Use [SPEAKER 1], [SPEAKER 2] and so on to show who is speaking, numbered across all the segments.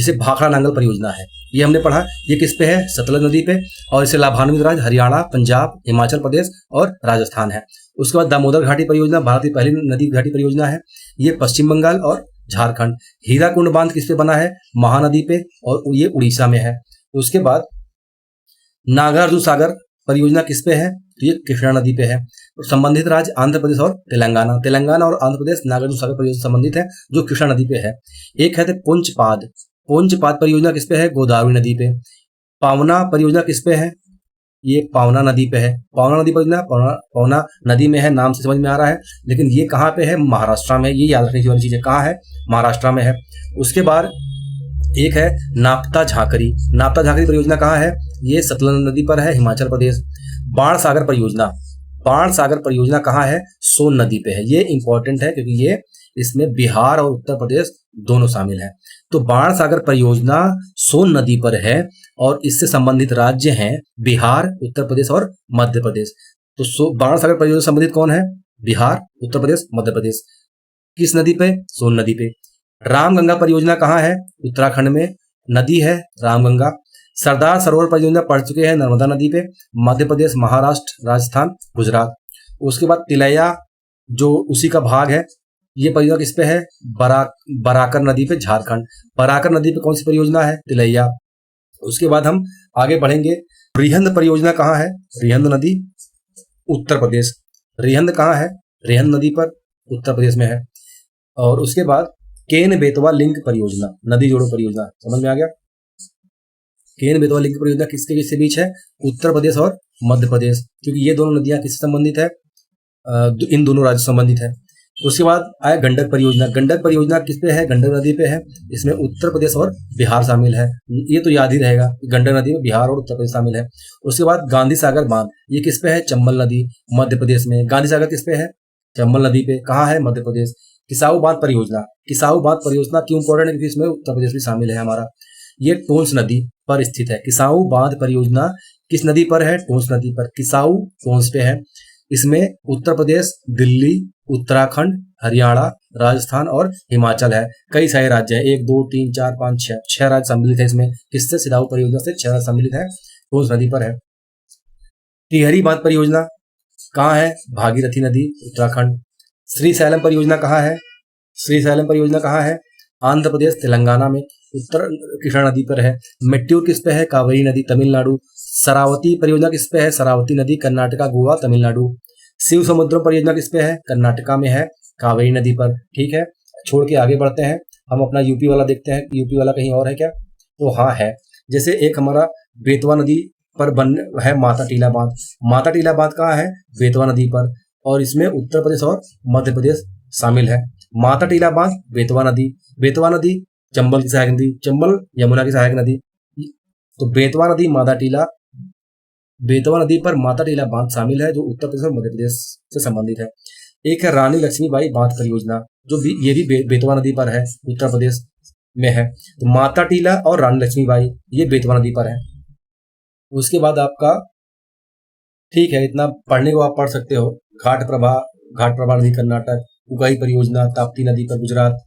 [SPEAKER 1] जिसे भाखड़ा नांगल परियोजना है, ये हमने पढ़ा। ये किस पे है? सतलज नदी पे, और इसे लाभान्वित राज्य हरियाणा, पंजाब, हिमाचल प्रदेश और राजस्थान है। उसके बाद दामोदर घाटी परियोजना भारत की पहली नदी घाटी परियोजना है, ये पश्चिम बंगाल और झारखंड। हीराकुंड बांध किस पे बना है? महानदी पे, और ये उड़ीसा में है। उसके बाद नागार्जुन सागर परियोजना किस पे है? तो ये कृष्णा नदी पे है। संबंधित राज्य आंध्र प्रदेश और तेलंगाना। तेलंगाना और आंध्र प्रदेश नागार्जुन सागर परियोजना संबंधित है, जो कृष्णा नदी पे है। एक है पुंचपाद। पुंचपाद परियोजना किस पे है? गोदावरी नदी पे। पावना परियोजना किस पे है? ये पावना नदी पे है। पावना नदी परियोजना पावना नदी में है, नाम से समझ में आ रहा है, लेकिन ये कहाँ पे है? महाराष्ट्र में। ये याद रखने वाली चीज है, कहाँ है? महाराष्ट्र में है। उसके बाद एक है नाप्ता झाकरी। नाप्ता झाकरी परियोजना कहाँ है? ये सतलज नदी पर है, हिमाचल प्रदेश। बाण सागर परियोजना। बाण सागर परियोजना कहाँ है? सोन नदी पे है। ये इंपॉर्टेंट है क्योंकि ये इसमें बिहार और उत्तर प्रदेश दोनों शामिल है। तो बाण सागर परियोजना सोन नदी पर है और इससे संबंधित राज्य हैं बिहार, उत्तर प्रदेश और मध्य प्रदेश। तो बाण सागर परियोजना संबंधित कौन है? बिहार, उत्तर प्रदेश, मध्य प्रदेश। किस नदी पे? सोन नदी पे। रामगंगा परियोजना कहाँ है? उत्तराखंड में नदी है रामगंगा। सरदार सरोवर परियोजना पढ़ चुके हैं, नर्मदा नदी पे, मध्य प्रदेश, महाराष्ट्र, राजस्थान, गुजरात। उसके बाद तिलैया जो उसी का भाग है, ये परियोजना किस पे है? बराकर नदी पे, झारखंड। बराकर नदी पे कौन सी परियोजना है? तिलैया। उसके बाद हम आगे बढ़ेंगे। रिहंद परियोजना कहाँ है? रिहंद नदी, उत्तर प्रदेश। रिहंद कहाँ है? रिहंद नदी पर, उत्तर प्रदेश में है। और उसके बाद केन बेतवा लिंक परियोजना, नदी जोड़ो परियोजना, समझ में आ गया? केन बेतवा लिंक परियोजना किसके बीच है? उत्तर प्रदेश और मध्य प्रदेश, क्योंकि ये दोनों नदियां किससे संबंधित है? इन दोनों राज्यों से संबंधित है। उसके बाद आया गंडक परियोजना। गंडक परियोजना किस पे है? गंडक नदी पे है। इसमें उत्तर प्रदेश और बिहार शामिल है। ये तो याद ही रहेगा, गंडक नदी में बिहार और उत्तर प्रदेश शामिल है। उसके बाद गांधी सागर बांध, ये किस पे है? चंबल नदी, मध्य प्रदेश में। गांधी सागर किस पे है? चंबल नदी पे। कहाँ है? मध्य प्रदेश। किसाऊ बांध परियोजना। किसाऊ बांध परियोजना क्यों इंपॉर्टेंट है? क्योंकि इसमें उत्तर प्रदेश भी शामिल है हमारा। ये टोंस नदी पर स्थित है। किसाऊ बांध परियोजना किस नदी पर है? टोंस नदी पर। किसाऊ टोंस पे है। इसमें उत्तर प्रदेश, दिल्ली, उत्तराखंड, हरियाणा, राजस्थान और हिमाचल है। कई सारे राज्य है, 1 2 3 4 5 6 6 राज्य सम्मिलित है इसमें। किससे? सिदाऊ परियोजना से 6 राज्य सम्मिलित है, टोंस नदी पर है। टिहरी बांध परियोजना कहाँ है? भागीरथी नदी, उत्तराखंड। श्रीशैलम परियोजना कहाँ है? श्रीशैलम परियोजना कहाँ है? आंध्र प्रदेश, तेलंगाना में, उत्तर कृष्णा नदी पर है। मेट्ट्यूर किस पे है? कावेरी नदी, तमिलनाडु। शरावती परियोजना किस पे है? शरावती नदी, कर्नाटका, गोवा, तमिलनाडु। शिव समुद्रम परियोजना किस पे है? कर्नाटका में है, कावेरी नदी पर। ठीक है, छोड़ के आगे बढ़ते हैं। हम अपना यूपी वाला देखते हैं, यूपी वाला कहीं और है क्या? तो हाँ है। जैसे एक हमारा बेतवा नदी पर बन है माता टीला बांध। माता टीला बांध कहाँ है? बेतवा नदी पर, और इसमें उत्तर प्रदेश और मध्य प्रदेश शामिल है। माता टीला बांध, बेतवा नदी। बेतवा नदी चंबल की सहायक नदी, चंबल यमुना की सहायक नदी। तो बेतवा नदी, माता टीला, बेतवा नदी पर माता टीला बांध शामिल है, जो उत्तर प्रदेश और मध्य प्रदेश से संबंधित है। एक है रानी लक्ष्मीबाई बांध परियोजना, जो ये भी बेतवा नदी पर है, उत्तर प्रदेश में है। तो माता टीला और रानी लक्ष्मीबाई ये बेतवा नदी पर है। उसके बाद आपका, ठीक है, इतना पढ़ने को आप पढ़ सकते हो। घाट प्रभा नदी कर्नाटक, उगाई परियोजना ताप्ती नदी पर गुजरात।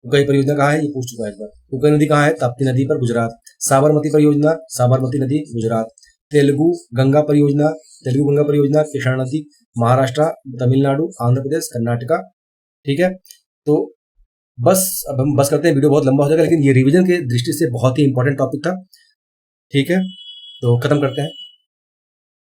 [SPEAKER 1] उगाई परियोजना कहाँ है? ये पूछ चुका है इस बार। उगाई नदी कहाँ है? ताप्ती नदी पर, गुजरात। साबरमती परियोजना, साबरमती नदी, गुजरात। तेलुगु गंगा परियोजना कृष्णा नदी, महाराष्ट्र, तमिलनाडु, आंध्र प्रदेश, कर्नाटका। ठीक है, तो बस अब हम बस करते हैं, वीडियो बहुत लंबा हो जाएगा, लेकिन ये रिवीजन के दृष्टि से बहुत ही इंपॉर्टेंट टॉपिक था। ठीक है, तो खत्म करते हैं।